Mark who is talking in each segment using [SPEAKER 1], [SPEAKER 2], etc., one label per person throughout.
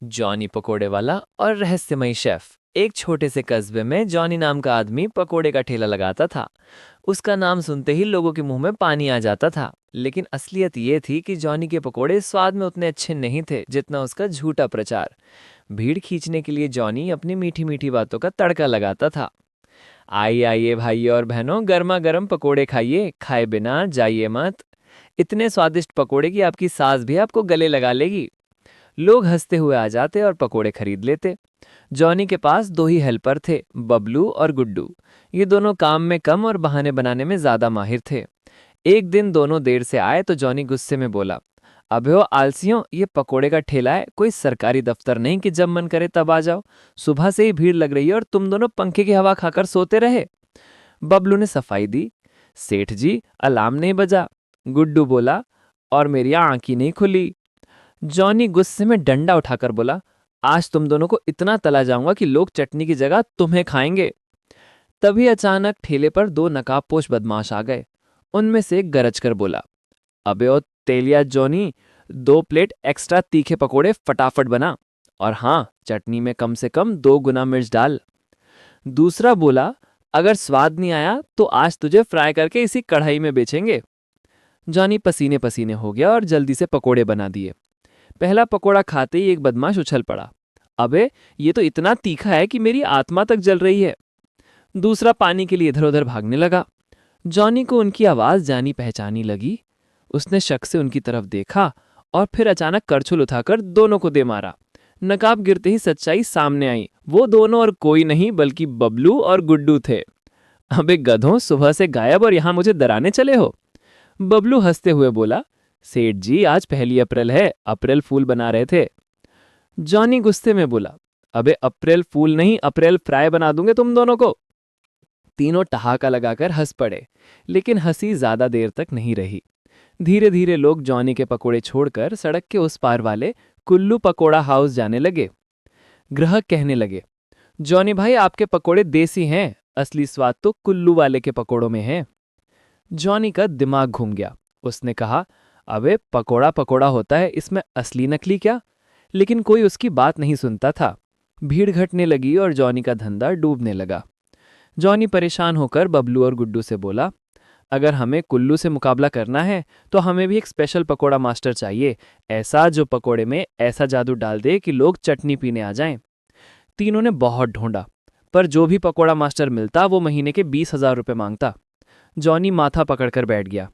[SPEAKER 1] Johnny पकोड़े वाला और रहस्यमयी शेफ। एक छोटे से कस्बे में जॉनी नाम का आदमी पकोड़े का ठेला लगाता था। उसका नाम सुनते ही लोगों के मुंह में पानी आ जाता था। लेकिन असलियत ये थी कि जॉनी के पकोड़े स्वाद में उतने अच्छे नहीं थे जितना उसका झूठा प्रचार। भीड़ खींचने के लिए जॉनी अपनी मीठी मीठी बातों का तड़का लगाता था। आइए आइए भाइयों और बहनों, गर्मा गर्म पकोड़े खाइए, खाए बिना जाइए मत। इतने स्वादिष्ट पकोड़े की आपकी सास भी आपको गले लगा लेगी। लोग हंसते हुए आ जाते और पकोड़े खरीद लेते। जॉनी के पास दो ही हेल्पर थे, बबलू और गुड्डू। ये दोनों काम में कम और बहाने बनाने में ज्यादा माहिर थे। एक दिन दोनों देर से आए तो जॉनी गुस्से में बोला, अबे ओ आलसियों, ये पकोड़े का ठेला है, कोई सरकारी दफ्तर नहीं कि जब मन करे तब आ जाओ। सुबह से ही भीड़ लग रही है और तुम दोनों पंखे की हवा खाकर सोते रहे। बबलू ने सफाई दी, सेठ जी अलार्म नहीं बजा। गुड्डू बोला, और मेरी आंख ही नहीं खुली। जॉनी गुस्से में डंडा उठाकर बोला, आज तुम दोनों को इतना तला जाऊंगा कि लोग चटनी की जगह तुम्हें खाएंगे। तभी अचानक ठेले पर दो नकाबपोश बदमाश आ गए। उनमें से एक गरज कर बोला, अबे ओ तेलिया जॉनी, 2 प्लेट एक्स्ट्रा तीखे पकोड़े फटाफट बना, और हाँ, चटनी में कम से कम 2 गुना मिर्च डाल। दूसरा बोला, अगर स्वाद नहीं आया तो आज तुझे फ्राई करके इसी कढ़ाई में बेचेंगे। जॉनी पसीने पसीने हो गया और जल्दी से पकोड़े बना दिए। पहला पकोड़ा खाते ही एक बदमाश उछल पड़ा, अबे ये तो इतना तीखा है कि मेरी आत्मा तक जल रही है। दूसरा पानी के लिए इधर उधर भागने लगा। जॉनी को उनकी आवाज जानी पहचानी लगी। उसने शक से उनकी तरफ देखा और फिर अचानक करछुल उठाकर दोनों को दे मारा। नकाब गिरते ही सच्चाई सामने आई। वो दोनों और कोई नहीं बल्कि बबलू और गुड्डू थे। अबे गधों, सुबह से गायब और यहां मुझे डराने चले हो। बबलू हंसते हुए बोला, सेठ जी आज 1 अप्रैल है, अप्रैल फूल बना रहे थे। जॉनी गुस्से में बोला, अबे अप्रैल फूल नहीं, अप्रैल फ्राई बना दूंगे तुम दोनों को। तीनों ठहाका लगाकर हंस पड़े, लेकिन हंसी ज्यादा देर तक नहीं रही। धीरे धीरे लोग जॉनी के पकोड़े छोड़कर सड़क के उस पार वाले कुल्लू पकोड़ा हाउस जाने लगे। ग्राहक कहने लगे, जॉनी भाई आपके पकोड़े देसी हैं, असली स्वाद तो कुल्लू वाले के पकोड़ों में है। जॉनी का दिमाग घूम गया। उसने कहा, अबे पकोड़ा पकोड़ा होता है, इसमें असली नकली क्या। लेकिन कोई उसकी बात नहीं सुनता था। भीड़ घटने लगी और जॉनी का धंधा डूबने लगा। जॉनी परेशान होकर बबलू और गुड्डू से बोला, अगर हमें कुल्लू से मुकाबला करना है तो हमें भी एक स्पेशल पकोड़ा मास्टर चाहिए, ऐसा जो पकोड़े में ऐसा जादू डाल दे कि लोग चटनी पीने आ जाएं। तीनों ने बहुत ढूंढा, पर जो भी पकोड़ा मास्टर मिलता वो महीने के 20,000 रुपये मांगता। जॉनी माथा पकड़कर बैठ गया,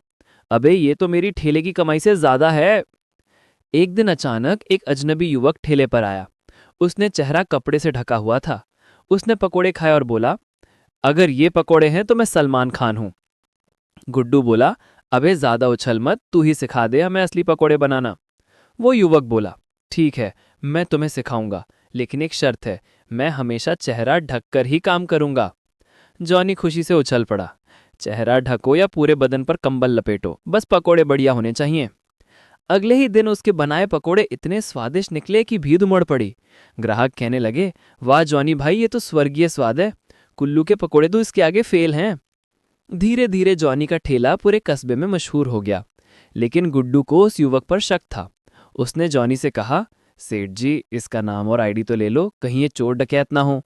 [SPEAKER 1] अबे ये तो मेरी ठेले की कमाई से ज्यादा है। एक दिन अचानक एक अजनबी युवक ठेले पर आया। उसने चेहरा कपड़े से ढका हुआ था। उसने पकोड़े खाए और बोला, अगर ये पकोड़े हैं तो मैं सलमान खान हूं। गुड्डू बोला, अबे ज्यादा उछल मत, तू ही सिखा दे हमें असली पकोड़े बनाना। वो युवक बोला, ठीक है, मैं तुम्हें सिखाऊंगा, लेकिन एक शर्त है, मैं हमेशा चेहरा ढककर ही काम करूंगा। जॉनी खुशी से उछल पड़ा, चेहरा ढको या पूरे बदन पर कंबल लपेटो, बस पकोड़े बढ़िया होने चाहिए। अगले ही दिन उसके बनाए पकोड़े इतने स्वादिष्ट निकले कि भीड़ उमड़ पड़ी। ग्राहक कहने लगे, वाह जॉनी भाई, ये तो स्वर्गीय स्वाद है, कुल्लू के पकोड़े तो इसके आगे फेल हैं। धीरे धीरे जॉनी का ठेला पूरे कस्बे में मशहूर हो गया। लेकिन गुड्डू को उस युवक पर शक था। उसने जॉनी से कहा, सेठ जी इसका नाम और आईडी तो ले लो, कहीं ये चोर डकैत ना हो।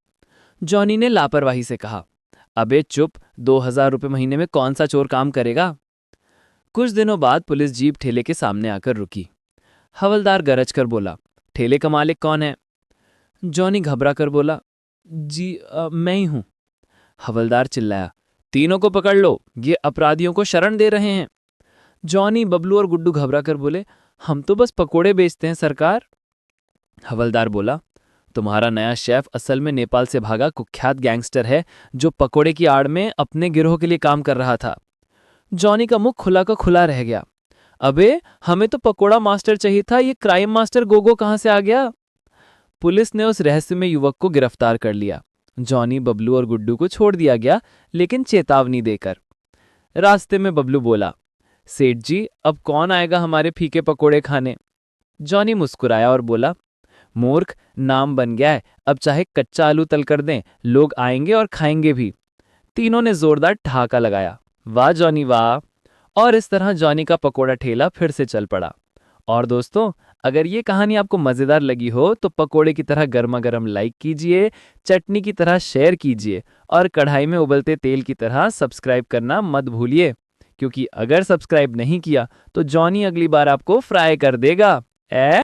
[SPEAKER 1] जॉनी ने लापरवाही से कहा, अबे चुप, 2,000 रुपये महीने में कौन सा चोर काम करेगा। कुछ दिनों बाद पुलिस जीप ठेले के सामने आकर रुकी। हवलदार गरज कर बोला, ठेले का मालिक कौन है। जॉनी घबरा कर बोला, जी मैं ही हूं। हवलदार चिल्लाया, तीनों को पकड़ लो, ये अपराधियों को शरण दे रहे हैं। जॉनी, बबलू और गुड्डू घबरा कर बोले, हम तो बस पकोड़े बेचते हैं सरकार। हवलदार बोला, तुम्हारा नया शेफ असल में नेपाल से भागा कुख्यात गैंगस्टर है जो पकोड़े की आड़ में अपने गिरोह के लिए काम कर रहा था। जॉनी का मुख खुला का खुला रह गया। अबे हमें तो पकोड़ा मास्टर चाहिए था, ये क्राइम मास्टर गोगो कहां से आ गया। पुलिस ने उस रहस्यमय युवक को गिरफ्तार कर लिया। जॉनी, बबलू और गुड्डू को छोड़ दिया गया, लेकिन चेतावनी देकर। रास्ते में बबलू बोला, सेठ जी अब कौन आएगा हमारे फीके पकोड़े खाने। जॉनी मुस्कुराया और बोला, मूर्ख, नाम बन गया है, अब चाहे कच्चा आलू तल कर दें, लोग आएंगे और खाएंगे भी। तीनों ने जोरदार ठहाका लगाया, वाह जॉनी वाह। और इस तरह जॉनी का पकोड़ा ठेला फिर से चल पड़ा। और दोस्तों, अगर ये कहानी आपको मज़ेदार लगी हो तो पकोड़े की तरह गर्मा गर्म लाइक कीजिए, चटनी की तरह शेयर कीजिए और कढ़ाई में उबलते तेल की तरह सब्सक्राइब करना मत भूलिए, क्योंकि अगर सब्सक्राइब नहीं किया तो जॉनी अगली बार आपको फ्राई कर देगा।